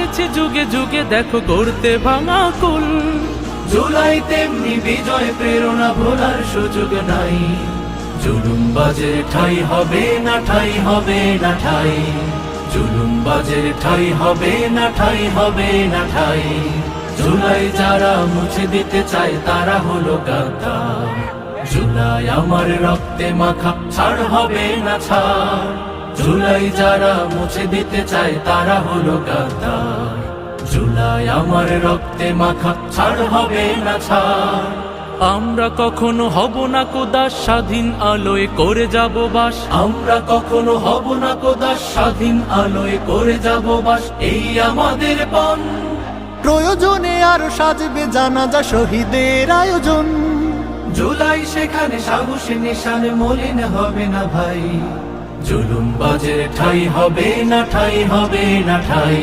হয়েছে যুগে যুগে দেখো গড়তে ভাঙা কুল। জুলাই তেমনি বিজয় প্রেরণা ভোলার সুযোগ নাই। জুলুমবাজের ঠাই হবে না, ঠাই হবে না ঠাই। জুলুমবাজের ঠাই হবে না, ঠাই হবে না ঠাই। জুলাই যারা মুছে দিতে চায় তারা হলো গাদ্দার। জুলাই আমার রক্তে মাখা, ছাড় হবে না ছাড়। জুলাই যারা মুছে দিতে চায় তারা হলো গাদ্দার। জুলাই আমার রক্তে মাখা, ছাড় হবে না ছাড়। আমরা কখনো হব না কোদাস, স্বাধীন আলোয় করে যাব বাস। আমরা কখনো হব না কোদাস, স্বাধীন আলোয় করে যাব বাস। এই আমাদের পণ। প্রয়োজনে আরো সাজবে জানাজা শহীদের আয়োজন। জুলাই সেখানে সাহসী নিশান মলিন হবে না ভাই। জুলুমবাজের ঠাই হবে না, ঠাই হবে না ঠাই।